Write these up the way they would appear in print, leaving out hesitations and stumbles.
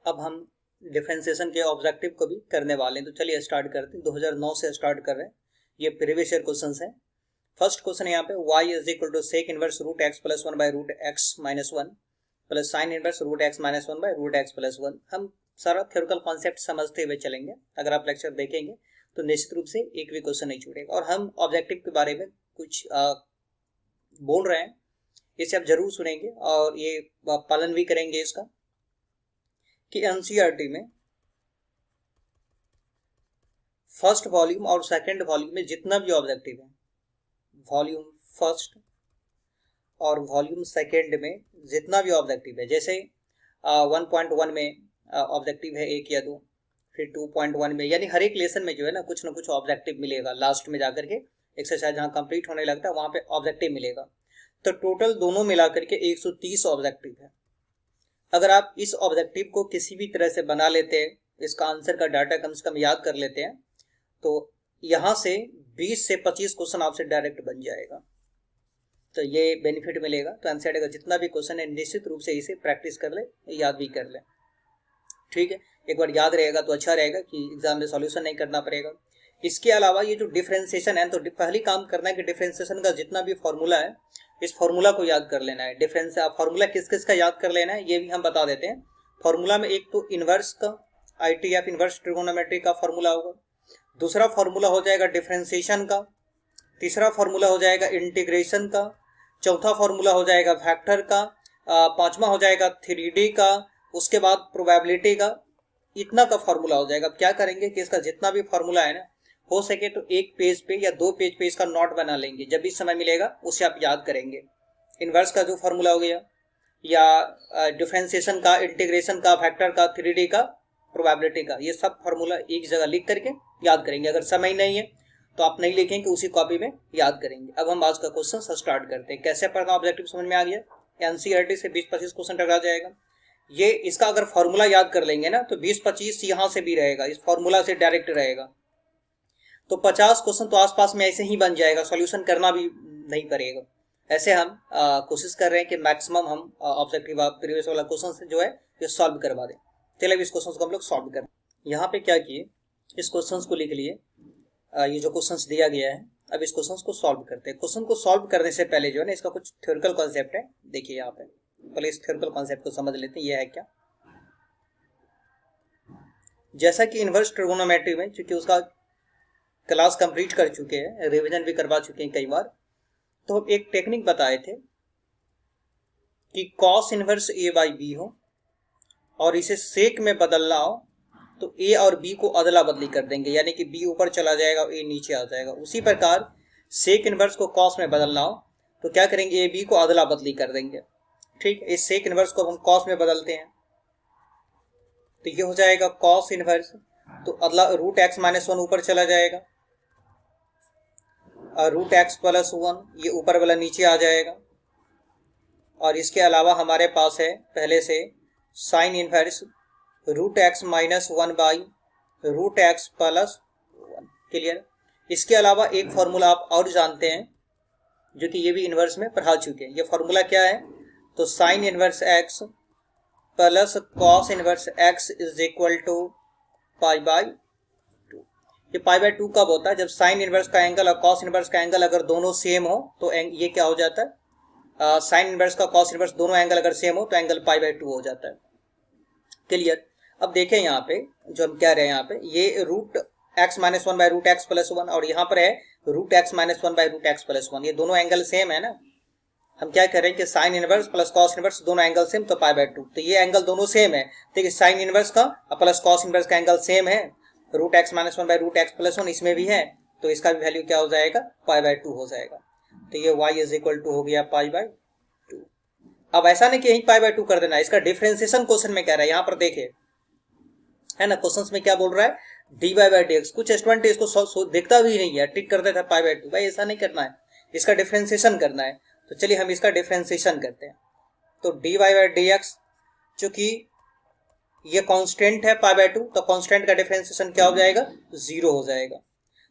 अब हम डिफरेंशिएशन के ऑब्जेक्टिव को भी करने वाले हैं, तो चलिए स्टार्ट करते हैं। 2009 से स्टार्ट कर रहे हैं। ये प्रीवियस ईयर क्वेश्चन है। फर्स्ट क्वेश्चन यहाँ पे y is equal to sec inverse root x plus one by root x minus one plus sine inverse root x minus one by root x plus one. हम सारा theoretical concept समझते हुए चलेंगे। अगर आप lecture देखेंगे तो निश्चित रूप से एक भी क्वेश्चन नहीं छूटेगा। और हम ऑब्जेक्टिव के बारे में कुछ बोल रहे हैं, इसे आप जरूर सुनेंगे और ये पालन भी करेंगे इसका, कि एनसीईआरटी में फर्स्ट वॉल्यूम और सेकंड वॉल्यूम में जितना भी ऑब्जेक्टिव है, वॉल्यूम फर्स्ट और वॉल्यूम सेकंड में जितना भी ऑब्जेक्टिव है, जैसे 1.1 में ऑब्जेक्टिव है 1 या 2, फिर 2.1 में, यानी हर एक लेसन में जो है ना कुछ ऑब्जेक्टिव मिलेगा। लास्ट में जाकर के एक्सरसाइज जहाँ कंप्लीट होने लगता है वहाँ पे ऑब्जेक्टिव मिलेगा। तो टोटल दोनों मिलाकर के 130 ऑब्जेक्टिव है। अगर आप इस ऑब्जेक्टिव को किसी भी तरह से बना लेते हैं, इसका आंसर का डाटा कम से कम याद कर लेते हैं, तो यहाँ से 20 से 25 क्वेश्चन आपसे डायरेक्ट बन जाएगा। तो ये बेनिफिट मिलेगा। तो एनसीईआरटी का जितना भी क्वेश्चन है निश्चित रूप से इसे प्रैक्टिस कर ले, याद भी कर ले। ठीक है, एक बार याद रहेगा तो अच्छा रहेगा कि एग्जाम में सॉल्यूशन नहीं करना पड़ेगा। इसके अलावा ये जो डिफरेंशिएशन है, तो पहली काम करना है कि डिफरेंशिएशन का जितना भी फॉर्मूला है, इस फॉर्मूला को याद कर लेना है। डिफरेंस फॉर्मूला किस किस का याद कर लेना है ये भी हम बता देते हैं। फॉर्मूला में एक तो इनवर्स का आईटीएफ इनवर्स ट्रिगोनोमेट्री का फॉर्मूला होगा, दूसरा फॉर्मूला हो जाएगा डिफरेंशिएशन का, तीसरा फॉर्मूला हो जाएगा इंटीग्रेशन का, चौथा फॉर्मूला हो जाएगा वेक्टर का, पांचवा हो जाएगा 3D का, उसके बाद प्रोबेबिलिटी का। इतना का फॉर्मूला हो जाएगा। अब क्या करेंगे कि इसका जितना भी फॉर्मूला है ना, हो सके तो एक पेज पे या 2 पेज पे इसका नोट बना लेंगे। जब भी समय मिलेगा उसे आप याद करेंगे। इनवर्स का जो फॉर्मूला हो गया, या डिफरेंशिएशन का, इंटीग्रेशन का, फैक्टर का, 3D का, प्रोबेबिलिटी का, ये सब फॉर्मूला एक जगह लिख करके याद करेंगे। अगर समय नहीं है तो आप नहीं लिखेंगे, उसी कॉपी में याद करेंगे। अब हम आज का क्वेश्चन स्टार्ट करते हैं। कैसे पढ़ना ऑब्जेक्टिव समझ में आ गया। एनसीईआरटी से 20-25 क्वेश्चन टकरा जाएगा। ये इसका अगर फॉर्मूला याद कर लेंगे ना तो 20-25 यहाँ से भी रहेगा, इस फॉर्मूला से डायरेक्ट रहेगा। तो 50 क्वेश्चन तो आसपास में ऐसे ही बन जाएगा, सॉल्यूशन करना भी नहीं पड़ेगा। ऐसे हम कोशिश कर रहे हैं कि मैक्सिमम हम ऑब्जेक्टिव प्रीवियस वाला क्वेश्चन जो है ये सॉल्व करवा दें। चलिए इस क्वेश्चन को हम लोग सॉल्व करें। यहाँ पे क्या किए, इस क्वेश्चन को लिख लिए। ये जो क्वेश्चन दिया गया है, अब इस क्वेश्चन को सॉल्व करते हैं। क्वेश्चन को सॉल्व करने से पहले जो है ना, इसका कुछ थ्योरेटिकल कॉन्सेप्ट है। देखिए यहाँ पे पहले इस थ्योरेटिकल कॉन्सेप्ट को समझ लेते हैं, ये है क्या। जैसा कि इनवर्स ट्रिगोनोमेट्री में, चूंकि उसका क्लास कंप्लीट कर चुके हैं, रिवीजन भी करवा चुके हैं कई बार, तो हम एक टेक्निक बताए थे कि cos inverse A by B हो और इसे सेक में बदलना हो तो ए और बी को अदला बदली कर देंगे, यानी कि बी ऊपर चला जाएगा, ए नीचे आ जाएगा। उसी प्रकार सेक इनवर्स को कॉस में बदलना हो तो क्या करेंगे, ए बी को अदला बदली कर देंगे। ठीक, इस सेक इनवर्स को हम कॉस में बदलते हैं तो ये हो जाएगा कॉस इनवर्स, तो अदला रूट एक्स माइनस वन ऊपर चला जाएगा और रूट एक्स प्लस वन ये ऊपर वाला नीचे आ जाएगा। और इसके अलावा हमारे पास है पहले से sine inverse root x minus one by root x plus one. Clear. इसके अलावा एक फॉर्मूला आप और जानते हैं जो कि ये भी इनवर्स में पढ़ा चुके हैं। ये फॉर्मूला क्या है, तो sine inverse x plus cos inverse x is equal to pi by two. ये पाई बाई टू कब होता है, जब साइन इनवर्स का एंगल और कॉस इनवर्स का एंगल अगर दोनों सेम हो तो ये क्या हो जाता है, साइन इनवर्स का कॉस इनवर्स दोनों एंगल अगर सेम हो तो एंगल पाई बाई टू हो जाता है। क्लियर। अब देखें यहाँ पे जो हम कह रहे हैं, यहाँ पे ये root x minus one by root x plus one और यहाँ पर है root x minus one by root x plus one. ये दोनों एंगल सेम है ना। हम क्या करें कि sine inverse plus cos inverse दोनों एंगल सेम तो पाई बाई टू, तो ये एंगल दोनों सेम है। देखिए साइन इनवर्स का प्लस कॉस इनवर्स का एंगल सेम है, root x minus one by root x plus one इसमें भी है, तो इसका भी वैल्यू क्या हो जाएगा, पाई बाई टू हो जाएगा। तो ये y इज इक्वल टू हो गया पाई बाई टू। अब ऐसा नहीं कि यही पाई बाई टू कर देना, इसका डिफरेंशिएशन क्वेश्चन में कह रहा है। यहाँ पर देखिए है ना, क्वेश्चन में क्या बोल रहा है, d y by d x. कुछ स्टूडेंट इसको देखता भी नहीं है, टिक कर देता है पाई बाई टू। भाई ऐसा नहीं करना है, इसका डिफरेंशिएशन करना है। तो चलिए हम इसका डिफरेंशिएशन करते हैं। तो d y by d x, चूंकि ये कांस्टेंट है पाई बाई टू, तो कांस्टेंट का डिफरेंशिएशन क्या हो जाएगा, जीरो हो जाएगा।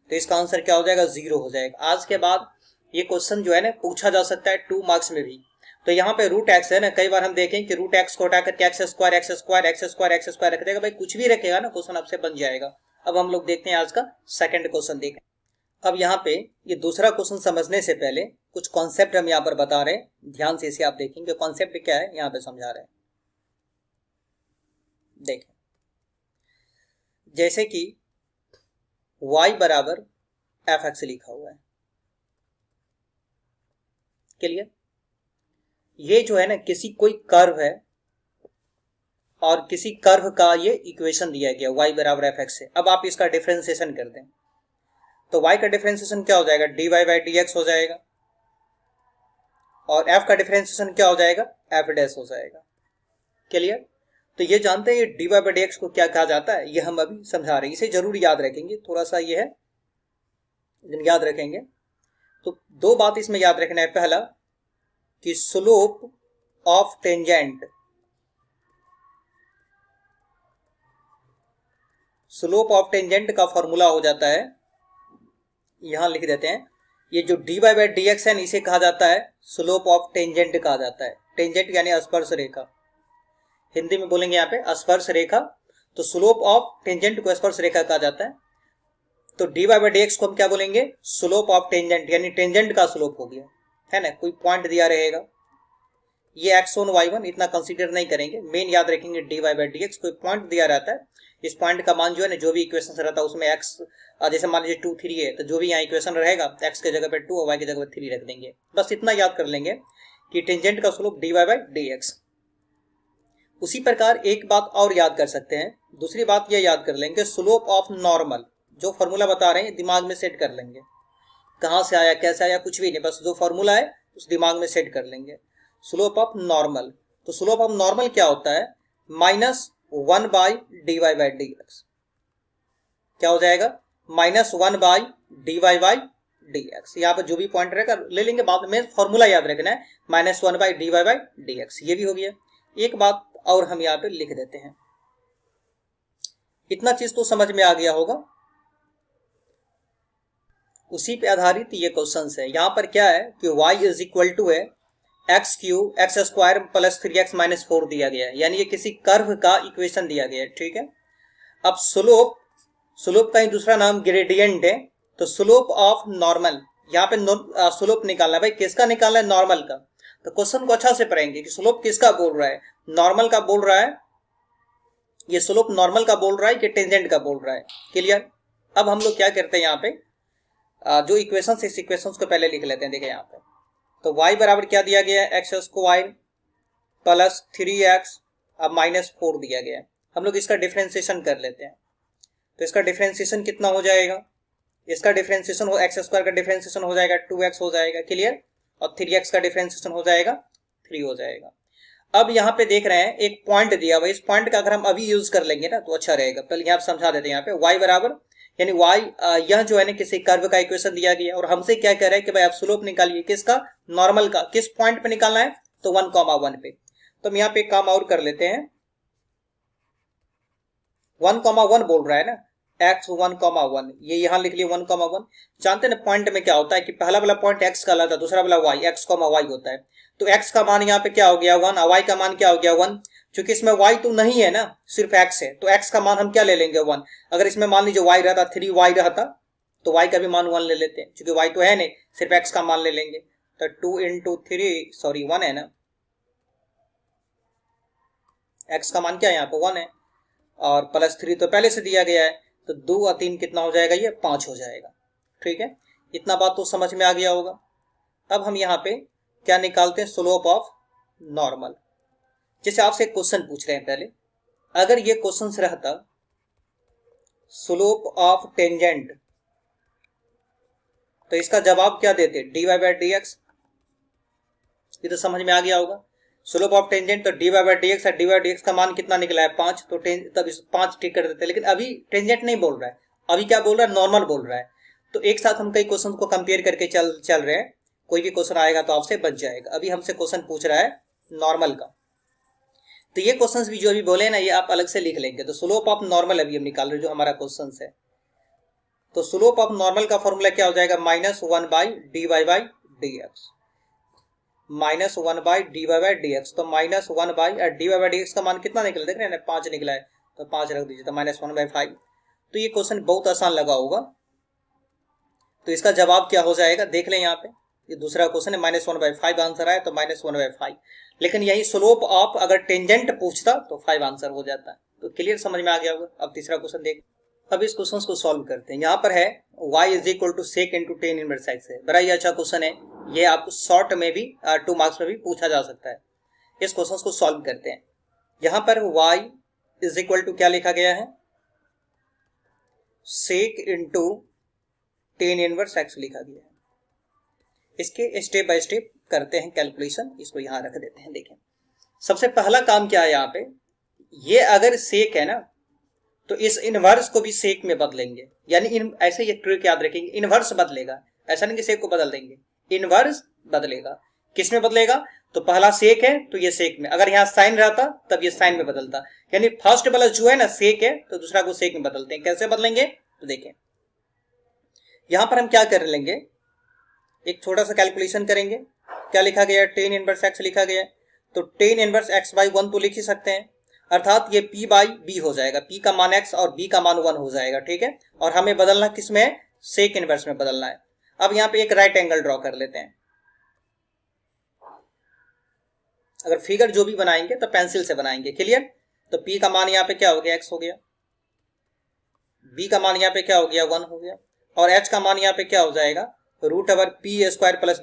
तो इसका आंसर क्या हो जाएगा, जीरो हो जाएगा। आज के बाद ये क्वेश्चन जो है ना पूछा जा सकता है 2 मार्क्स में भी। तो यहाँ पे रूट एक्स है ना, कई बार हम देखें कि रूट एक्स को हटा करके x square x square x square x square रख देगा, भाई कुछ भी रखेगा ना क्वेश्चन आपसे बन जाएगा। अब हम लोग देखते हैं आज का सेकंड क्वेश्चन देखें। अब यहाँ पे ये दूसरा क्वेश्चन समझने से पहले कुछ कॉन्सेप्ट हम यहाँ पर बता रहे हैं, ध्यान से इसे आप देखेंगे कॉन्सेप्ट क्या है यहाँ पे समझा रहे हैं। देखें, जैसे कि y बराबर एफ एक्स लिखा हुआ है, क्लियर। ये जो है ना किसी कोई कर्व है और किसी कर्व का ये इक्वेशन दिया गया y बराबर एफ एक्स से। अब आप इसका डिफरेंशिएशन कर दें तो y का डिफरेंशिएशन क्या हो जाएगा, dy बाई डी एक्स हो जाएगा, और f का डिफरेंशिएशन क्या हो जाएगा, f डैश हो जाएगा, क्लियर। तो ये जानते हैं ये dy बाई डी एक्स को क्या कहा जाता है, ये हम अभी समझा रहे हैं, इसे जरूर याद रखेंगे, थोड़ा सा ये है याद रखेंगे। तो दो बात इसमें याद रखना है, पहला कि slope of tangent, slope of tangent का फॉर्मूला हो जाता है, यहां लिख देते हैं, ये जो dy बाई डी एक्स है इसे कहा जाता है स्लोप ऑफ टेंजेंट कहा जाता है। टेंजेंट यानी स्पर्श रेखा, हिंदी में बोलेंगे यहाँ पे स्पर्श रेखा, तो स्लोप ऑफ टेंजेंट को स्पर्श रेखा कहा जाता है। तो dy बाई डी एक्स को हम क्या बोलेंगे, स्लोप ऑफ टेंजेंट, यानी टेंजेंट का स्लोप हो गया, है ना। कोई पॉइंट दिया रहेगा, ये x1 y1 इतना कंसीडर नहीं करेंगे, मेन याद रखेंगे dy बाई डी एक्स, कोई पॉइंट दिया रहता है, इस पॉइंट का मान जो है ना जो भी इक्वेशन से रहता है उसमें x, जैसे मान लीजिए 2 3 है, तो जो भी यहाँ इक्वेशन रहेगा x के जगह पे 2 और y की जगह पे 3 रख देंगे, बस इतना याद कर लेंगे कि टेंजेंट का slope dy by d x. उसी प्रकार एक बात और याद कर सकते हैं, दूसरी बात यह याद कर लेंगे, स्लोप ऑफ नॉर्मल, जो फॉर्मूला बता रहे हैं दिमाग में सेट कर लेंगे, कहां से आया कैसे आया कुछ भी नहीं, बस जो फॉर्मूला है उस दिमाग में सेट कर लेंगे। स्लोप ऑफ नॉर्मल, तो स्लोप ऑफ नॉर्मल क्या होता है, -1 by dy by d x, क्या हो जाएगा, -1 by dy by d x. यहाँ पर जो भी पॉइंट रहेगा ले लेंगे, बाद में फॉर्मूला याद रखना है, -1 by dy by d x, ये भी हो गया। एक बात और हम यहाँ पे लिख देते हैं, इतना चीज तो समझ में आ गया होगा, उसी पे आधारित ये क्वेश्चन है। यहाँ पर क्या है कि y इज इक्वल टू है x cube x square plus 3x minus 4 दिया गया है, यानी ये किसी कर्व का इक्वेशन दिया गया है, ठीक है। अब स्लोप, स्लोप का ही दूसरा नाम ग्रेडियंट है, तो स्लोप ऑफ नॉर्मल, यहाँ पे स्लोप निकालना है, भाई किसका निकालना है, नॉर्मल का। तो क्वेश्चन को अच्छा से पढ़ेंगे कि स्लोप किसका बोल रहा है, नॉर्मल का बोल रहा है, ये स्लोप नॉर्मल का बोल रहा है कि टेंजेंट का बोल रहा है, क्लियर। अब हम लोग क्या करते हैं, यहाँ पे जो इक्वेशन है इस इक्वेशन को पहले लिख लेते हैं। देखिए यहाँ पे तो y बराबर क्या दिया गया है, एक्स स्क्वायर प्लस 3x अब -4 दिया गया है। हम लोग इसका डिफरेंशिएशन कर लेते हैं, तो इसका डिफरेंशिएशन कितना हो जाएगा, इसका डिफरेंशिएशन हो एक्स स्क्वायर का डिफरेंशिएशन हो जाएगा 2x हो जाएगा, क्लियर, और 3x का डिफरेंशिएशन हो जाएगा 3 हो जाएगा। अब यहाँ पे देख रहे हैं एक पॉइंट दिया हुआ, इस पॉइंट का अगर हम अभी यूज कर लेंगे ना तो अच्छा रहेगा। पहले यहाँ समझा देते हैं, यहाँ पे y बराबर यानी y यह जो है ना किसी कर्व का इक्वेशन दिया गया और हमसे क्या कह रहा है कि भाई आप स्लोप निकालिए, किसका, नॉर्मल का, किस पॉइंट पे निकालना है, तो 1,1 पे। तो हम यहाँ पे काम और कर लेते हैं, 1,1 बोल रहा है ना, x 1,1, ये यहाँ लिख लिए 1,1। जानते हैं ना पॉइंट में क्या होता है कि पहला वाला पॉइंट x का लाता है, दूसरा वाला y, x, y होता है। तो x का मान यहाँ पे क्या हो गया 1, y का मान क्या हो गया 1, क्योंकि इसमें y तो नहीं है ना, सिर्फ x है, तो x का मान हम क्या ले लेंगे 1। अगर इसमें मान लीजिए y रहता 3y रहता तो y का भी मान 1 ले लेते हैं, क्योंकि y तो है नहीं, सिर्फ x का मान ले लेंगे। तो 2 into 3 सॉरी 1 है ना, x का मान क्या है यहाँ पे 1 है, और प्लस 3 तो पहले से दिया गया है, तो 2 और 3 कितना हो जाएगा, ये 5 हो जाएगा, ठीक है। इतना बात तो समझ में आ गया होगा। अब हम यहाँ पे क्या निकालते हैं, स्लोप ऑफ नॉर्मल। जैसे आपसे एक क्वेश्चन पूछ रहे हैं, पहले अगर ये क्वेश्चन रहता स्लोप ऑफ टेंजेंट, तो इसका जवाब क्या देते, dy बाई डी एक्स, ये तो समझ में आ गया होगा। स्लोप ऑफ टेंजेंट तो dy बाई डी एक्स, और dy बाई डी एक्स का मान कितना निकला है 5, तो तब 5 ठीक कर देते हैं। लेकिन अभी टेंजेंट नहीं बोल रहा है, अभी क्या बोल रहा है, नॉर्मल बोल रहा है। तो एक साथ हम कई क्वेश्चन को कंपेयर करके चल रहे हैं, कोई भी क्वेश्चन आएगा तो आपसे बच जाएगा। अभी हमसे क्वेश्चन पूछ रहा है नॉर्मल का, तो ये क्वेश्चंस भी जो अभी बोले ना ये आप अलग से लिख लेंगे। तो स्लोप ऑफ नॉर्मल अभी हम निकाल रहे जो हमारा क्वेश्चन है, तो स्लोप ऑफ नॉर्मल का फॉर्मूला क्या हो जाएगा, -1 by dy by d x. -1/dy/dx। तो -1/dy/dx का मान कितना निकला, देख रहे हैं 5 निकला है, तो 5 रख दीजिए, तो -1/5। तो ये क्वेश्चन बहुत आसान लगा होगा। तो इसका जवाब क्या हो जाएगा, देख लें यहाँ पे, ये दूसरा क्वेश्चन है, -1/5 आंसर आया, तो -1/5। लेकिन यही स्लोप ऑफ अगर टेंजेंट पूछता तो 5 आंसर हो जाता है। तो क्लियर समझ में आ गया होगा। अब तीसरा क्वेश्चन देख, अब इस क्वेश्चन को सॉल्व करते हैं। यहाँ पर है y = sec × tan inverse x है। बड़ा ही अच्छा क्वेश्चन है, ये आपको शॉर्ट में भी 2 मार्क्स में भी पूछा जा सकता है। इस क्वेश्चन को सॉल्व करते हैं। यहाँ पर y = क्या लिखा गया है, sec × tan इनवर्स x लिखा गया है। इसके स्टेप बाय स्टेप करते हैं कैलकुलेशन। इसको यहाँ रख देते हैं। देखें, सबसे पहला काम क्या है यहाँ पे, ये अगर सेक है ना, तो इस इनवर्स को भी सेक में बदलेंगे। यानी ऐसे ये ट्रिक याद रखेंगे, इनवर्स बदलेगा, ऐसा नहीं कि सेक को बदल देंगे, इनवर्स बदलेगा। किस में बदलेगा, तो पहला सेक है तो ये सेक में, अगर यहाँ साइन रहता तब ये साइन में बदलता। यानी फर्स्ट वाला जो है ना सेक है, तो दूसरा को सेक में बदलते हैं। कैसे बदलेंगे, तो देखें यहां पर हम क्या कर लेंगे, एक छोटा सा कैलकुलेशन करेंगे। क्या लिखा गया, tan इनवर्स x लिखा गया, तो tan इनवर्स x/1 तो लिख ही सकते हैं, अर्थात ये p/b हो जाएगा। p का मान x और b का मान 1 हो जाएगा, ठीक है। और हमें बदलना किस में है, सेक इनवर्स में बदलना है। अब यहाँ पे एक राइट एंगल ड्रॉ कर लेते हैं। अगर फिगर जो भी बनाएंगे तो पेंसिल से बनाएंगे, क्लियर। तो p का मान यहाँ पे क्या हो गया, x हो गया, b का मान यहाँ पे क्या हो गया, 1 हो गया, और h का मान यहाँ पे क्या हो जाएगा, √p² +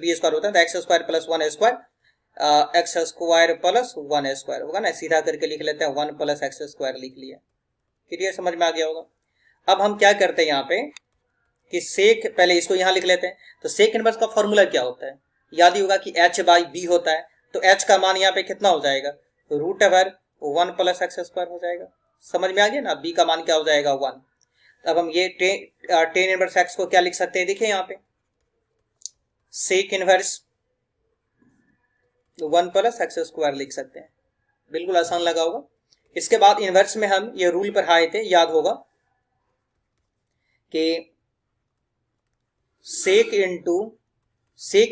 b² होता है, तो x² + 1² x² + 1² होगा ना। सीधा करके लिख लेते हैं, 1 + x² लिख लिया। क्लियर, समझ में आ गया होगा। अब हम क्या करते हैं यहाँ पे कि सेक, पहले इसको यहाँ लिख लेते हैं। तो सेक इनवर्स का फॉर्मूला क्या होता है, याद ही होगा कि h/b होता है। तो h का मान यहाँ पे कितना हो जाएगा, √1 + x² हो जाएगा। समझ में आ गया ना। b का मान क्या हो जाएगा, 1। अब हम ये tan इनवर्स x को क्या लिख सकते हैं, देखिए यहाँ पे सेक इनवर्स 1 + x² लिख सकते हैं। बिल्कुल आसान लगा होगा। इसके बाद इनवर्स में हम ये रूल पर आए थे, याद होगा कि सेक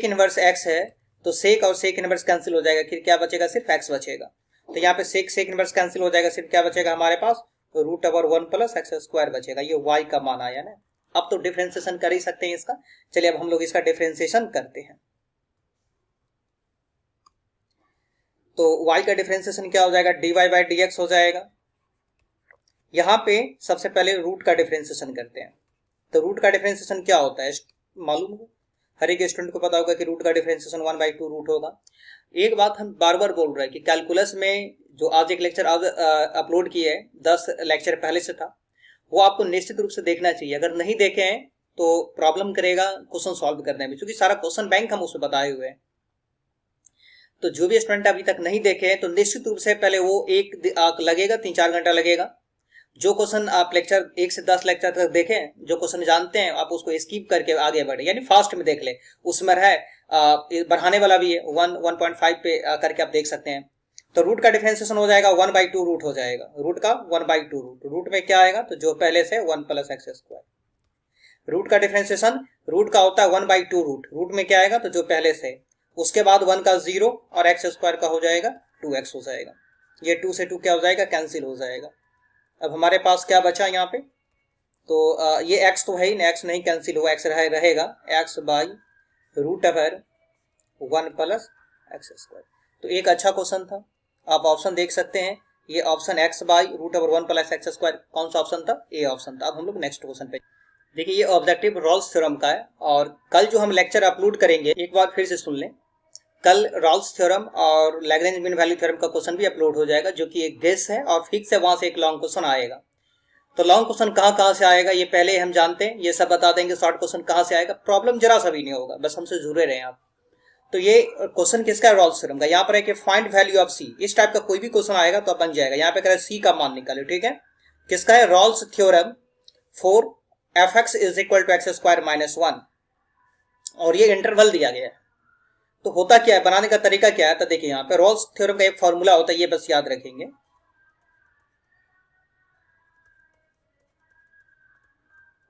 इनवर्स x है, तो सेक और सेक इनवर्स कैंसिल हो जाएगा, फिर क्या बचेगा, सिर्फ x बचेगा। तो यहाँ पे सेक इनवर्स कैंसिल हो जाएगा, सिर्फ क्या बचेगा हमारे पास, √1 + x² बचेगा। ये y का मान आया ना। अब तो डिफरेंशिएशन कर ही सकते हैं इसका। चलिए अब हम लोग इसका डिफरेंशिएशन करते हैं। तो y का डिफरेंशिएशन क्या हो जाएगा, dy/dx हो जाएगा। यहां पे सबसे पहले रूट का डिफरेंशिएशन करते हैं। तो रूट का डिफरेंशिएशन क्या होता है, मालूम हो, हर एक स्टूडेंट को पता होगा कि रूट का डिफरेंशिएशन 1/2 रूट होगा। एक बात हम बार बार बोल रहे हैं कि कैलकुलस में जो आज एक लेक्चर अपलोड किए है, 10 लेक्चर पहले से था, वो आपको निश्चित रूप से देखना चाहिए। अगर नहीं देखे हैं तो प्रॉब्लम करेगा क्वेश्चन सॉल्व करने में, क्योंकि सारा क्वेश्चन बैंक हम उसमें बताए हुए हैं। तो जो भी स्टूडेंट अभी तक नहीं देखे हैं तो निश्चित रूप से पहले वो एक लगेगा, 3-4 घंटा लगेगा। जो क्वेश्चन आप लेक्चर 1 से 10 लेक्चर तक देखें, जो क्वेश्चन जानते हैं आप उसको स्किप करके आगे बढ़े, यानी फास्ट में देख ले। उसमें है बढ़ाने वाला भी है, 1.5 पे करके आप देख सकते हैं। तो रूट का डिफरेंशिएशन हो जाएगा 1/2 रूट हो जाएगा, रूट का 1/2 रूट में क्या आएगा, तो जो पहले से 1 + x²। रूट का डिफरेंशिएशन रूट का होता है 1/2 रूट में क्या आएगा, तो जो पहले से, उसके बाद 1 का 0 और x² का हो जाएगा 2x हो जाएगा। ये 2 से 2 क्या हो जाएगा, कैंसिल हो जाएगा। अब हमारे पास क्या बचा यहाँ पे, तो ये x तो है ही, x नहीं कैंसिल हुआ, x रहेगा, x/√1 + x²। तो एक अच्छा क्वेश्चन था। आप ऑप्शन देख सकते हैं, ये ऑप्शन x/√1 + x², कौन सा ऑप्शन था, ए ऑप्शन था। अब हम लोग नेक्स्ट क्वेश्चन पे देखिए, ये ऑब्जेक्टिव रॉल्स थ्योरम का है। और कल जो हम लेक्चर अपलोड करेंगे, एक बार फिर से सुन लें, कल रॉल्स थ्योरम और लैग्रेंज मीन वैल्यू थ्योरम का क्वेश्चन भी अपलोड हो जाएगा, जो कि एक गेस है और फिक्स है, वहां से एक लॉन्ग क्वेश्चन आएगा। तो लॉन्ग क्वेश्चन कहाँ से आएगा ये पहले हम जानते हैं, ये सब बता देंगे। शॉर्ट क्वेश्चन कहाँ से आएगा, प्रॉब्लम जरा सा भी नहीं होगा, बस हमसे जुड़े रहे आप। तो ये क्वेश्चन किसका है, रॉल्स थ्योरम का। यहाँ पर है कि फाइंड वैल्यू ऑफ सी, इस टाइप का कोई भी क्वेश्चन आएगा तो बन जाएगा। यहाँ पे कह रहे सी का मान निकाले, ठीक है। किसका है, Rawls theorem for fx = x² - 1, और ये इंटरवल दिया गया है। तो होता क्या है, बनाने का तरीका क्या है, तो देखिए यहाँ पे रॉल्स थ्योरम का एक फॉर्मूला होता है, ये बस याद रखेंगे।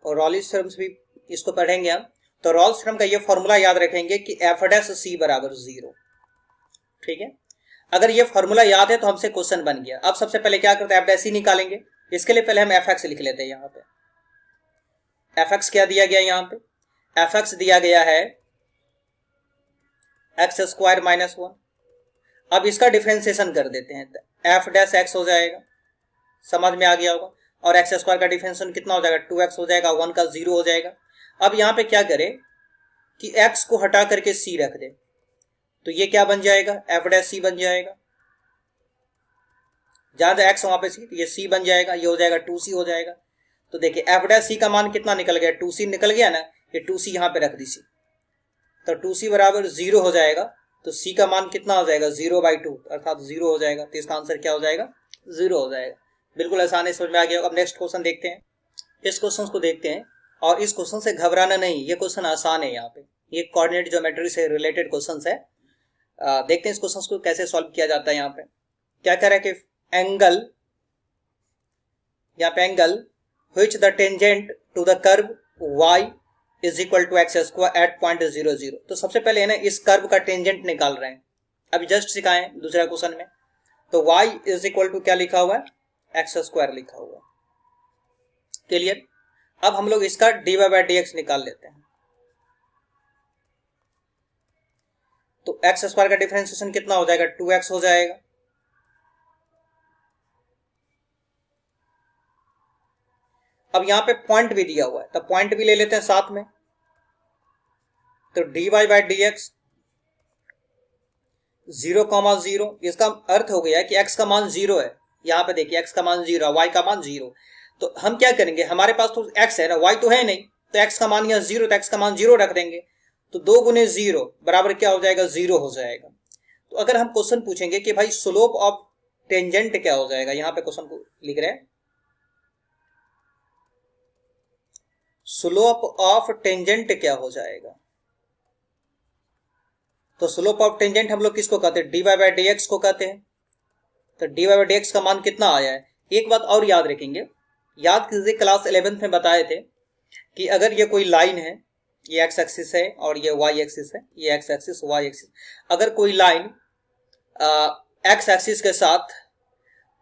और रॉल्स थ्योरम भी इसको पढ़ेंगे हम। तो रॉल्स थ्योरम का ये फॉर्मूला याद रखेंगे कि f' c = 0। ठीक है, अगर ये फॉर्मूला याद है तो हमसे क्वेश्चन बन गया। अब सबसे पहले क्या करते हैं, एफ डैश सी निकालेंगे। इसके लिए पहले हम एफ एक्स लिख लेते हैं। यहाँ पे एफ एक्स क्या दिया गया, यहाँ पे एफ एक्स दिया गया है एक्स स्क्वायर माइनस 1। अब इसका डिफरेंशिएशन कर देते हैं, एफ डैश एक्स हो जाएगा, समझ में आ गया होगा। और एक्स स्क्वायर का डिफरेंशिएशन कितना हो जाएगा, 2x हो जाएगा, 1 का 0 हो जाएगा। अब यहाँ पे क्या करें कि x को हटा करके c रख दे, तो ये क्या बन जाएगा, एफ डैश सी बन जाएगा। जहां x वहां पे c, तो ये c बन जाएगा, ये हो जाएगा 2c हो जाएगा। तो देखिए एफ डैश सी का मान कितना निकल गया, 2c निकल गया ना, ये 2c यहाँ पे रख दी सी, तो 2c बराबर 0 हो जाएगा। तो c का मान कितना हो जाएगा, 0/2 अर्थात 0 हो जाएगा। तो इसका आंसर क्या हो जाएगा, 0 हो जाएगा। बिल्कुल आसानी समझ में आ गया। अब नेक्स्ट क्वेश्चन देखते हैं। इस क्वेश्चन को देखते हैं, और इस क्वेश्चन से घबराना नहीं, ये क्वेश्चन आसान है। यहाँ पे ये कोऑर्डिनेट ज्योमेट्री से रिलेटेड क्वेश्चन है। देखते हैं इस क्वेश्चन को कैसे सॉल्व किया जाता है। यहाँ पे क्या कह रहा है कि एंगल, यहाँ पे angle which the tangent to the curve y is equal to x square at point 0 0। तो सबसे पहले है ना इस कर्व का टेंजेंट निकाल रहे हैं, अभी जस्ट सिखाए दूसरा क्वेश्चन में। तो y इज इक्वल टू क्या लिखा हुआ है, एक्स स्क्वायर लिखा हुआ है। क्लियर। अब हम लोग इसका dy/dx निकाल लेते हैं। तो एक्स स्क्वायर का डिफरेंशिएशन कितना हो जाएगा, 2x हो जाएगा। अब यहां पे पॉइंट भी दिया हुआ है, तो पॉइंट भी ले लेते हैं साथ में। तो dy/dx 0,0, इसका अर्थ हो गया कि x का मान 0 है। यहाँ पे देखिए x का मान 0, y का मान 0। तो हम क्या करेंगे, हमारे पास तो x है ना, y तो है नहीं, तो x का मान यहाँ 0, तो x का मान 0 रख देंगे। तो 2 गुने 0 बराबर क्या हो जाएगा, 0 हो जाएगा। तो अगर हम क्वेश्चन पूछेंगे कि भाई स्लोप ऑफ टेंजेंट क्या हो जाएगा, यहाँ पे क्वेश्चन को लिख रहे हैं, स्लोप ऑफ टेंजेंट क्या हो जाएगा। तो स्लोप ऑफ टेंजेंट हम लोग किसको कहते हैं, dy/dx को कहते हैं। तो dy/dx का मान कितना आया है। एक बात और याद रखेंगे, याद कीजिए क्लास 11th में बताए थे कि अगर ये कोई लाइन है, ये एक्स एक्सिस है और ये वाई एक्सिस है, ये एक्स एक्सिस वाई एक्सिस, अगर कोई लाइन एक्स एक्सिस के साथ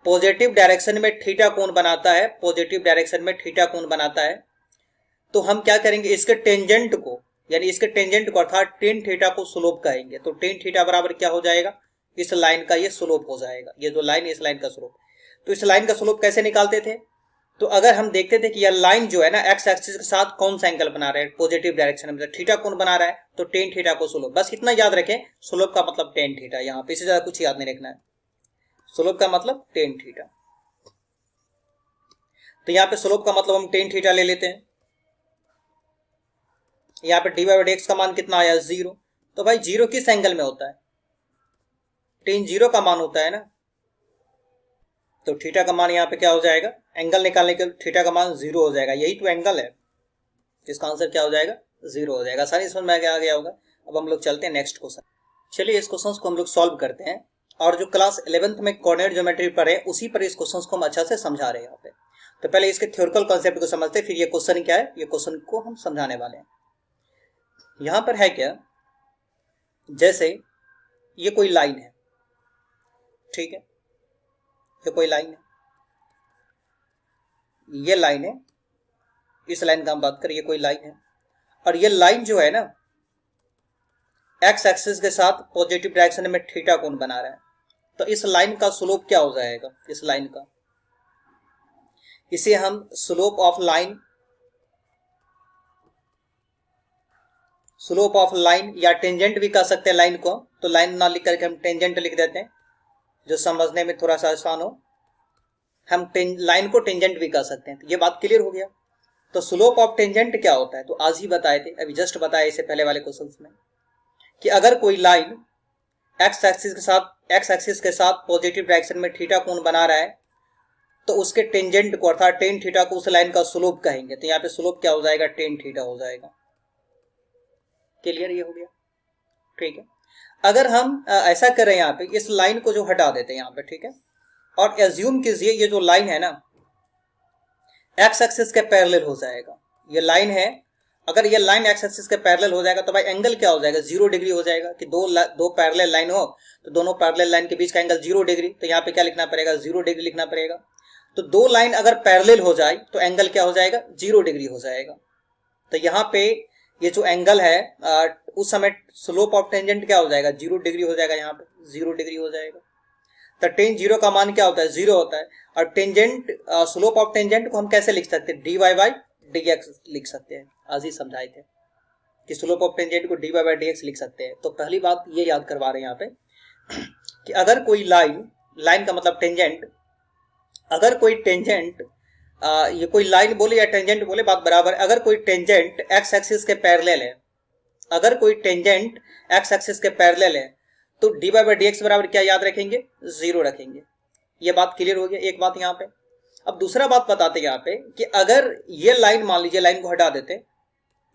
पॉजिटिव डायरेक्शन में थीटा कोण बनाता है, पॉजिटिव डायरेक्शन में थीटा कोण बनाता है, तो हम क्या करेंगे, इसके टेंजेंट को, यानी इसके टेंजेंट को अर्थात टेन थीटा को स्लोप कहेंगे। तो टेन थीटा बराबर क्या हो जाएगा, इस लाइन का ये स्लोप हो जाएगा। ये जो लाइन है इस लाइन का स्लोप। तो इस लाइन का स्लोप कैसे निकालते थे, तो अगर हम देखते थे कि यह लाइन जो है ना एक्स एक्सिस के साथ कौन सा एंगल बना रहा है, पॉजिटिव डायरेक्शन में थीटा कोण बना रहा है, तो टेन थीटा को स्लोप। बस इतना याद रखें, स्लोप का मतलब टेन थीटा। यहाँ पे इससे ज्यादा कुछ याद नहीं रखना है, स्लोप का मतलब टेन थीटा। तो यहाँ पे स्लोप का मतलब हम टेन थीटा ले लेते हैं। यहाँ पे dy/dx का मान कितना आया, 0। तो भाई 0 किस एंगल में होता है, टेन 0 का मान होता है ना। तो थीटा का मान यहाँ पे क्या हो जाएगा, एंगल निकालने के थीटा का मान 0 हो जाएगा। यही तो एंगल है, इसका आंसर क्या हो जाएगा, 0 हो जाएगा। सारी समझ में आ गया होगा। अब हम लोग चलते हैं नेक्स्ट क्वेश्चन। चलिए इस क्वेश्चन को हम लोग सॉल्व करते हैं, और जो क्लास 11th में कोऑर्डिनेट ज्योमेट्री पर है उसी पर इस क्वेश्चन को हम अच्छा से समझा रहे हैं यहाँ पे। तो पहले इसके थ्योरिटिकल कॉन्सेप्ट को समझते हैं, फिर ये क्वेश्चन क्या है, ये क्वेश्चन को हम समझाने वाले हैं। यहां पर है क्या, जैसे ये कोई लाइन है, ठीक है, ये कोई लाइन है, ये लाइन है, इस लाइन का हम बात करें, ये कोई लाइन है, और ये लाइन जो है ना एक्स एक्सिस के साथ पॉजिटिव डायरेक्शन में थीटा कोण बना रहा है। तो इस लाइन का स्लोप क्या हो जाएगा, इस लाइन का, इसे हम slope of line, slope of line या टेंजेंट भी कह सकते हैं लाइन को। तो लाइन ना लिख करके हम टेंजेंट लिख देते हैं, जो समझने में थोड़ा सा आसान हो। हम लाइन को टेंजेंट भी कह सकते हैं। तो ये बात क्लियर हो गया। तो स्लोप ऑफ टेंजेंट क्या होता है, तो आज ही बताए थे, अभी जस्ट बताया इससे पहले वाले क्वेश्चंस में, कि अगर कोई लाइन एक्स एक्सिस के साथ पॉजिटिव डायरेक्शन में थीटा कोण बना रहा है, तो उसके टेंजेंट को अर्थात टेन थीटा को उस लाइन का स्लोप कहेंगे। तो यहाँ पे स्लोप क्या हो जाएगा, टेन थीटा हो जाएगा। क्लियर, ये हो गया, ठीक है। अगर हम ऐसा करें, यहाँ पे इस लाइन को जो हटा देते हैं यहाँ पे, ठीक है, और एज्यूम कीजिए ये जो लाइन है ना एक्स एक्सिस के पैरेलल हो जाएगा। ये लाइन है अगर ये लाइन एक्स एक्सिस के पैरेलल हो जाएगा तो भाई एंगल क्या हो जाएगा, 0 डिग्री हो जाएगा। कि दो पैरेलल लाइन हो तो दोनों पैरेलल लाइन के बीच का एंगल 0 डिग्री, तो यहाँ पे क्या लिखना पड़ेगा, 0 डिग्री लिखना पड़ेगा। तो दो लाइन अगर पैरेलल हो जाए तो एंगल क्या हो जाएगा, 0 डिग्री हो जाएगा। तो यहाँ पे ये जो एंगल है उस समय स्लोप ऑफ टेंजेंट क्या हो जाएगा, 0 डिग्री हो जाएगा, यहाँ पे 0 डिग्री हो जाएगा। तो टेन 0 का मान क्या होता है, 0 होता है। और टेंजेंट स्लोप ऑफ टेंजेंट को हम कैसे लिख सकते हैं, dy बाई dx लिख सकते हैं। आज ही समझाए थे कि स्लोप ऑफ टेंजेंट को dy बाई dx लिख सकते हैं। तो पहली बात ये याद करवा रहे हैं यहाँ पे कि अगर कोई लाइन का मतलब टेंजेंट, अगर कोई टेंजेंट ये कोई लाइन बोले या टेंजेंट बोले बात बराबर, अगर कोई टेंजेंट एक्स एक्सिस के पैरेलल है, अगर कोई टेंजेंट एक्स एक्सिस के पैरेलल है तो dy बाई dx बराबर क्या याद रखेंगे, 0 रखेंगे। ये बात क्लियर हो गया, एक बात यहाँ पे। अब दूसरा बात बताते हैं यहाँ पे कि अगर ये लाइन, मान लीजिए लाइन को हटा देते,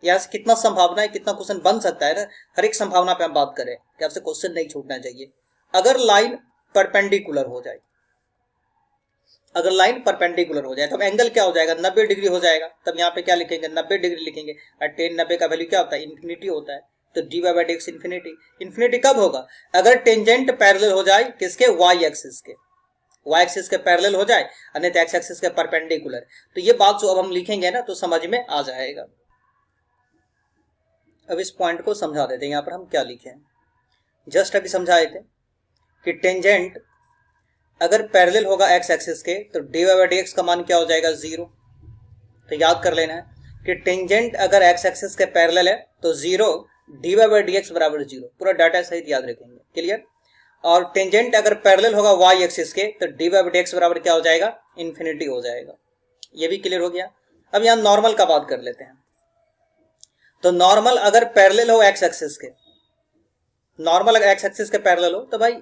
यहाँ से कितना संभावना है, कितना क्वेश्चन बन सकता है ना, हर एक संभावना पे हम बात करें कि आपसे क्वेश्चन नहीं छूटना चाहिए। अगर लाइन परपेंडिकुलर हो जाए, अगर लाइन परपेंडिकुलर हो जाए तो एंगल क्या हो जाएगा, 90 डिग्री हो जाएगा। तब यहाँ पे क्या लिखेंगे, 90 डिग्री लिखेंगे। और टेन 90 का वैल्यू क्या होता है, इन्फिनिटी होता है। तो dy by dx infinity. Infinity कब होगा, अगर टेंजेंट पैरेलल हो जाए किसके, y एक्सिस के, y एक्सिस के पैरेलल हो जाए, अन्यथा x एक्सिस के परपेंडिकुलर। तो ये बात जो अब हम लिखेंगे ना तो समझ में आ जाएगा। अब इस पॉइंट को समझा देते हैं, यहाँ पर हम क्या लिखे हैं, जस्ट अभी समझाए थे कि टेंजेंट अगर पैरेलल होगा x एक्सिस के तो dy बाई dx का मान क्या हो जाएगा, 0। तो याद कर लेना है कि टेंजेंट अगर x एक्सिस के पैरेलल है तो 0, dy बाई dx बराबर 0। पूरा डाटा सहित याद रखेंगे, क्लियर। और टेंजेंट अगर पैरेलल होगा y एक्सिस के तो dy बाई dx बराबर क्या हो जाएगा, इन्फिनिटी हो जाएगा। ये भी क्लियर हो गया। अब यहाँ नॉर्मल का बात कर लेते हैं। तो नॉर्मल अगर पैरेलल हो x एक्सिस के, नॉर्मल अगर x एक्सिस के पैरेलल हो तो भाई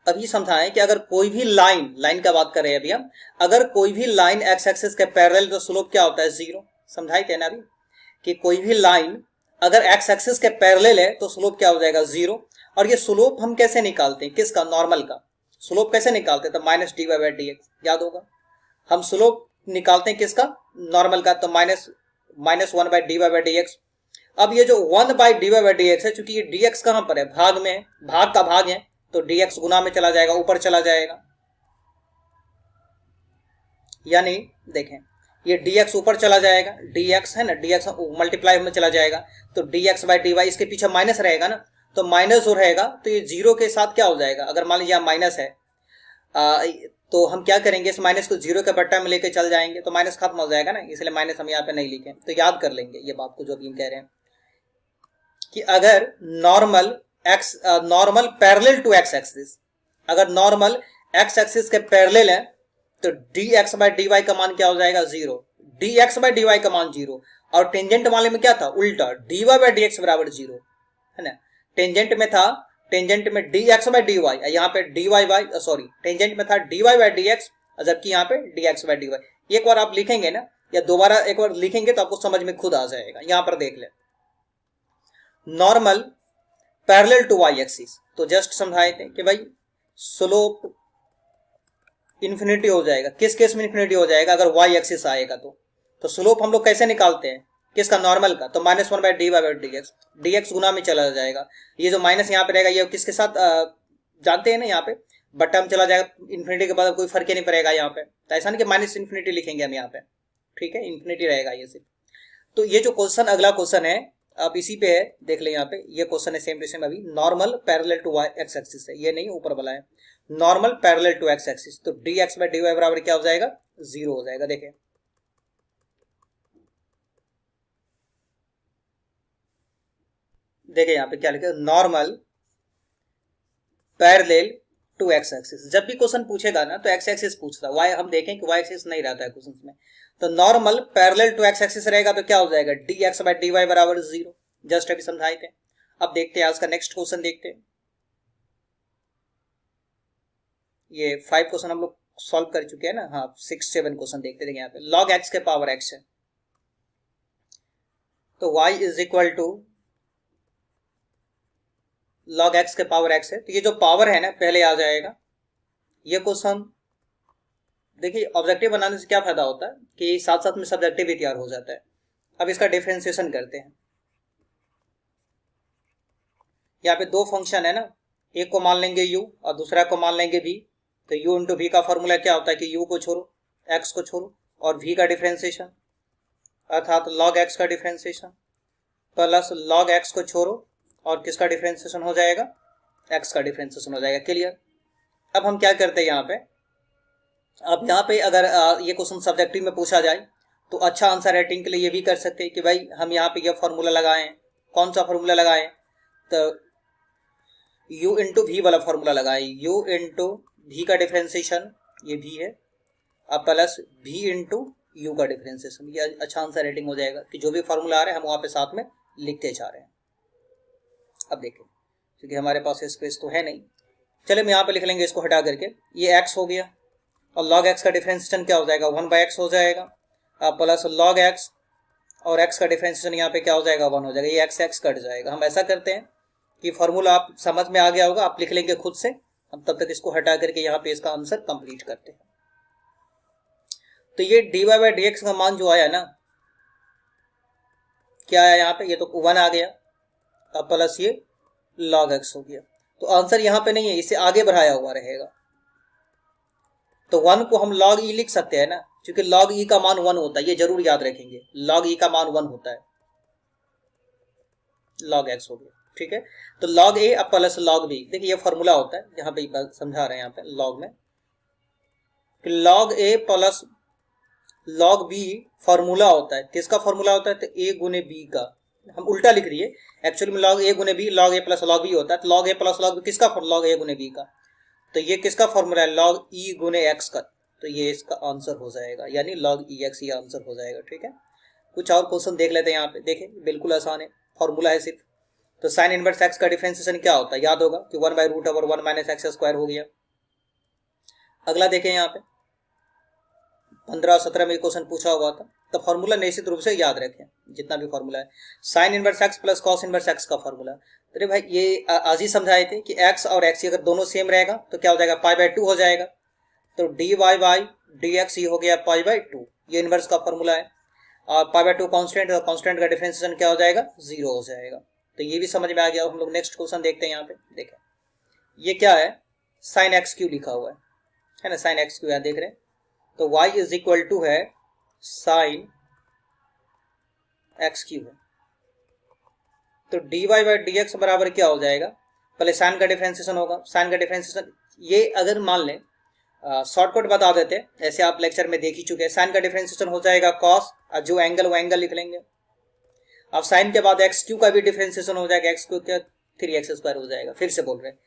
अभी समझाएं कि अगर कोई भी लाइन का बात कर रहे हैं अभी हम, अगर कोई भी लाइन x एक्सिस के पैरेलल तो स्लोप क्या होता है, 0। समझाई थे ना अभी कि कोई भी लाइन अगर x एक्सिस के पैरेलल है तो स्लोप क्या हो जाएगा, 0। और ये स्लोप हम कैसे निकालते हैं, किसका, नॉर्मल का। स्लोप कैसे निकालते हैं, तो माइनस dy बाई dx, याद होगा। हम स्लोप निकालते हैं किसका, नॉर्मल का, तो minus 1 by dy by dx। अब ये जो 1 बाई dy बाई dx है, चूंकि ये dx कहां पर है, भाग में, भाग का भाग है, तो dx गुना में चला जाएगा, ऊपर चला जाएगा। यानी देखें ये dx ऊपर चला जाएगा, dx है ना, dx मल्टीप्लाई में चला जाएगा, तो dx बाई dy, इसके पीछे माइनस रहेगा ना, तो माइनस जो रहेगा तो ये 0 के साथ क्या हो जाएगा। अगर मान लीजिए माइनस है तो हम क्या करेंगे, इस माइनस को 0 के बट्टा में लेके चल जाएंगे, तो माइनस खत्म हो जाएगा ना, इसलिए माइनस हम यहाँ पे नहीं लिखें। तो याद कर लेंगे ये बात को जो अभी हम कह रहे हैं कि अगर normal parallel to x axis, अगर नॉर्मल x एक्सिस के पैरेलल है तो dx बाई dy का मान क्या हो जाएगा, 0। dx बाई dy का मान 0। और टेंजेंट वाले में क्या था, उल्टा, dy बाई dx बराबर 0 है ना। टेंजेंट में था, टेंजेंट में dx बाई dy, यहाँ पे dy बाई टेंजेंट में था dy बाई dx, जबकि यहाँ पे dx बाई dy। एक बार आप लिखेंगे ना, या दोबारा एक बार लिखेंगे तो आपको समझ में खुद आ जाएगा। यहाँ पर देख ले, normal parallel to y axis, तो जस्ट समझाए थे कि भाई स्लोप इन्फिनिटी हो जाएगा। किस केस में इन्फिनिटी हो जाएगा, अगर y एक्सिस आएगा तो स्लोप हम लोग कैसे निकालते हैं, किसका, नॉर्मल का, तो minus 1 by dy by dx, dx गुना में चला जाएगा। ये जो माइनस यहाँ पे रहेगा ये किसके साथ जानते हैं ना, यहाँ पे बट्टा में चला जाएगा, इन्फिनिटी के बाद कोई फर्क ही नहीं पड़ेगा यहाँ पे। तो ऐसा नहीं कि माइनस इन्फिनिटी लिखेंगे हम यहाँ पे, ठीक है, इन्फिनिटी रहेगा ये सिर्फ। तो ये जो क्वेश्चन, अगला क्वेश्चन है, अब इसी पे है, देख ले यहाँ पे, ये क्वेश्चन है सेम टू सेम अभी, normal parallel to x axis है, ये नहीं ऊपर वाला है, normal parallel to x axis. तो dx बाई dy बराबर क्या हो जाएगा, 0 हो जाएगा। देखें यहाँ पे क्या लिखा है, normal parallel to x axis. जब भी क्वेश्चन पूछेगा ना तो x एक्सिस पूछता है, y हम देखें कि y एक्सिस नहीं रहता है क्वेश्चन में। तो normal parallel to x axis रहेगा तो क्या हो जाएगा, dx बाई dy बराबर 0। जस्ट अभी समझाए थे। अब देखते हैं आज का नेक्स्ट क्वेश्चन, देखते हैं। ये 5 क्वेश्चन हम लोग सॉल्व कर चुके हैं ना, हाँ 6-7 क्वेश्चन देखते हैं। यहाँ पे log x के पावर x है, तो y is equal to log x के पावर x है। तो ये जो पावर है ना पहले आ जाएगा। ये क्वेश्चन देखिए, ऑब्जेक्टिव बनाने से क्या फायदा होता है कि साथ साथ में सब्जेक्टिव भी तैयार हो जाता है। अब इसका डिफरेंशिएशन करते हैं। यहाँ पे दो फंक्शन है ना, एक को मान लेंगे u और दूसरा को मान लेंगे v। तो u इंटू वी का फॉर्मूला क्या होता है कि u को छोड़ो, x को छोड़ो और v का डिफरेंशिएशन अर्थात log x का डिफरेंशिएशन प्लस log x को छोड़ो और किसका डिफरेंशिएशन हो जाएगा, x का डिफरेंशिएशन हो जाएगा। क्लियर। अब हम क्या करते हैं यहाँ पे, अब यहाँ पे अगर ये क्वेश्चन सब्जेक्टिव में पूछा जाए तो अच्छा आंसर राइटिंग के लिए ये भी कर सकते हैं कि भाई हम यहाँ पे ये फॉर्मूला लगाएं। कौन सा फॉर्मूला लगाएं, तो u इंटू वी वाला फॉर्मूला लगाएं। u इंटू वी का डिफरेंशिएशन ये v है, अब प्लस v इंटू यू का डिफरेंशिएशन, ये अच्छा आंसर रेटिंग हो जाएगा कि जो भी फॉर्मूला आ रहा है हम वहाँ पे साथ में लिखते जा रहे हैं। अब देखें, क्योंकि हमारे पास स्पेस तो है नहीं, चले हम यहाँ पे लिख लेंगे इसको हटा करके। ये x हो गया और log x का डिफरेंशिएशन क्या हो जाएगा, 1/x हो जाएगा, प्लस log x और x का डिफरेंशिएशन यहाँ पे क्या हो जाएगा, 1 हो जाएगा। ये x कट जाएगा। हम ऐसा करते हैं कि फॉर्मूला आप समझ में आ गया होगा, आप लिख लेंगे खुद से। हम तब तक इसको हटा करके यहाँ पे इसका आंसर कंप्लीट करते हैं। तो ये dy/dx का मान जो आया ना, क्या आया यहाँ पे, ये तो 1 आ गया, अब प्लस ये log x हो गया। तो आंसर यहाँ पे नहीं है, इसे आगे बढ़ाया हुआ रहेगा। तो 1 को हम log e लिख सकते हैं ना, क्योंकि log e का मान 1 होता है, ये जरूर याद रखेंगे, log e का मान 1 होता है। log x हो गया, ठीक है। तो log a अब प्लस log b, देखिए ये फॉर्मूला होता है, यहाँ पे समझा रहे हैं यहाँ पे log में, log a plus log b formula होता है। किसका फॉर्मूला होता है, तो a गुने b का। हम उल्टा लिख रही है, एक्चुअली में log a गुने b log a plus log b होता है। तो log a plus log b किसका, log a गुने b का। तो ये किसका फॉर्मूला है, log e गुने x का। तो ये इसका आंसर हो जाएगा, यानी log ex ये आंसर हो जाएगा, ठीक है। कुछ और क्वेश्चन देख लेते हैं यहाँ पे, देखें बिल्कुल आसान है, फॉर्मूला है सिर्फ। तो साइन इनवर्स x का डिफरेंशिएशन क्या होता है, याद होगा कि 1/√1 माइनस एक्स स्क्वायर हो गया। अगला देखें यहाँ पे 15-17 में क्वेश्चन पूछा हुआ था, तो फॉर्मूला निश्चित रूप से याद रखें, जितना भी फॉर्मूला है। Sine inverse x plus cos inverse x का फॉर्मूला। अरे भाई ये आज ही समझाए थे कि x और x अगर दोनों सेम रहेगा तो क्या हो जाएगा, π/2 हो जाएगा। तो dy/dx हो गया π/2, ये इनवर्स का फॉर्मूला है। और π/2 कांस्टेंट, और कांस्टेंट का डिफरेंशिएशन क्या हो जाएगा, 0 हो जाएगा। तो ये भी समझ में आ गया। हम लोग नेक्स्ट क्वेश्चन देखते हैं। यहाँ पे देखें, ये क्या है, साइन x³ लिखा हुआ है ना, साइन x³ यहाँ देख रहे हैं। तो y इज इक्वल टू है साइन x³ है। तो dy/dx बराबर क्या हो जाएगा, पहले साइन का डिफरेंशिएशन होगा। साइन का डिफरेंशिएशन ये अगर मान लें, शॉर्टकट बता देते हैं, ऐसे आप लेक्चर में देख ही चुके हैं। साइन का डिफरेंशिएशन हो जाएगा कॉस, जो एंगल वो एंगल लिख लेंगे। अब साइन के बाद x³ का भी डिफरेंशिएशन हो जाएगा, x³ क्या 3x² हो जाएगा। फिर से बोल रहे हैं,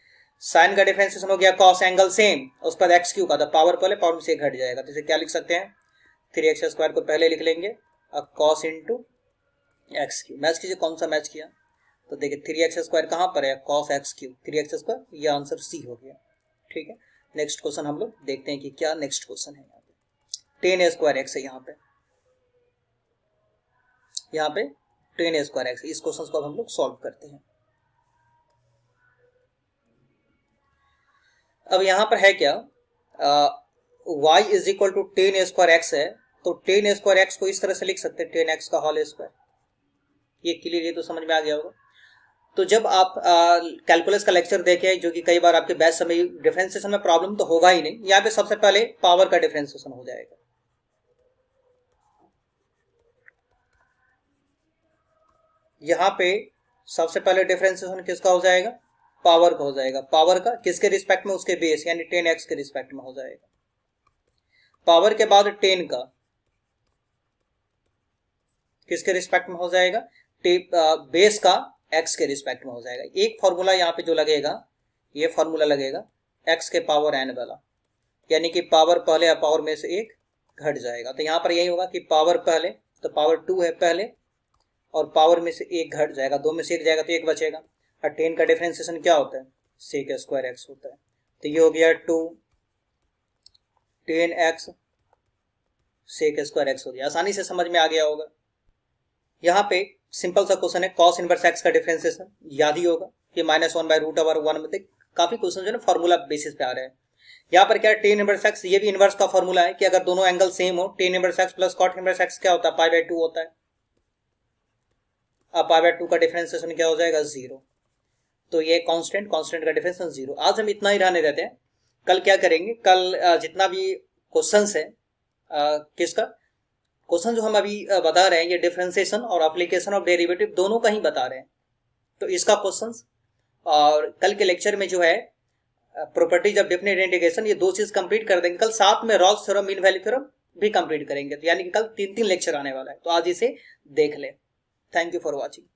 साइन का डिफरेंशिएशन हो गया कॉस एंगल सेम, उसके बाद x³ का, तो पावर पहले पावर में से घट जाएगा। तो इसे क्या लिख सकते हैं, 3x² को पहले लिख लेंगे, अब कॉस इंटू x³। मैच कीजिए, कौन सा मैच किया, तो देखिए 3x² कहाँ पर है, कॉस x³, 3x², ये आंसर सी हो गया, ठीक है। नेक्स्ट क्वेश्चन हम लोग देखते हैं कि क्या नेक्स्ट क्वेश्चन है। यहाँ पे 10a² है, यहाँ पे 10a², इस क्वेश्चन को हम लोग सॉल्व करते हैं। अब यहाँ पर है क्या, y is equal to 10a² है, तो 10a² को इस तरह से लिख सकते हैं 10x का होल स्क्वायर। ये क्लियर, ये तो समझ में आ गया होगा। तो जब आप कैलकुलस का लेक्चर देखें, जो कि कई बार आपके बैच समय डिफरेंशिएशन में प्रॉब्लम तो होगा ही नहीं, यहाँ पे सबसे पहले पावर का डिफरेंशिएशन हो जाएगा। यहाँ पे सबसे पहले डिफरेंशिएशन किसका हो जाएगा, पावर का हो जाएगा। पावर का किसके रिस्पेक्ट में, उसके बेस यानी 10x के रिस्पेक्ट में हो जाएगा। पावर के बाद 10 का किसके रिस्पेक्ट में हो जाएगा, बेस का x के रिस्पेक्ट में हो जाएगा। एक फॉर्मूला यहाँ पे जो लगेगा, ये फॉर्मूला लगेगा x के पावर n वाला, यानी कि पावर पहले या पावर में से एक घट जाएगा। तो यहाँ पर यही होगा कि पावर पहले, तो पावर 2 है पहले, और पावर में से एक घट जाएगा, 2 में से एक जाएगा तो एक बचेगा। और 10 का डिफरेंशिएशन क्या होता है, sec² x होता है। तो ये हो गया 2 10x sec² x हो गया। आसानी से समझ में आ गया होगा। यहाँ पे सिंपल सा क्वेश्चन है, कॉस इनवर्स x का डिफरेंशिएशन याद ही होगा कि -1/√1 में काफी क्वेश्चन जो है फॉर्मूला बेसिस पे आ रहे हैं। यहाँ पर क्या है, tan इनवर्स x, ये भी इनवर्स का फॉर्मूला है कि अगर दोनों एंगल सेम हो, tan inverse x plus cot inverse x क्या होता है, π/2 होता है। पाई बाय 2 का डिफरेंशिएशन क्या हो जाएगा 0। तो ये कांस्टेंट का डिफरेंशिएशन 0। आज हम इतना ही रहने देते हैं। कल क्या करेंगे, कल जितना भी क्वेश्चंस है किसका क्वेश्चन जो हम अभी बता रहे हैं ये डिफरेंशिएशन और एप्लीकेशन ऑफ डेरिवेटिव दोनों का ही बता रहे हैं, तो इसका क्वेश्चंस और कल के लेक्चर में जो है प्रॉपर्टीज ऑफ डेफिनेट इंटीग्रेशन, ये दो चीज कंप्लीट कर देंगे। कल साथ में Rolle's theorem, mean value theorem भी कंप्लीट करेंगे, तो यानी कि कल 3 लेक्चर आने वाला है, तो आज इसे देख ले। Thank you for watching.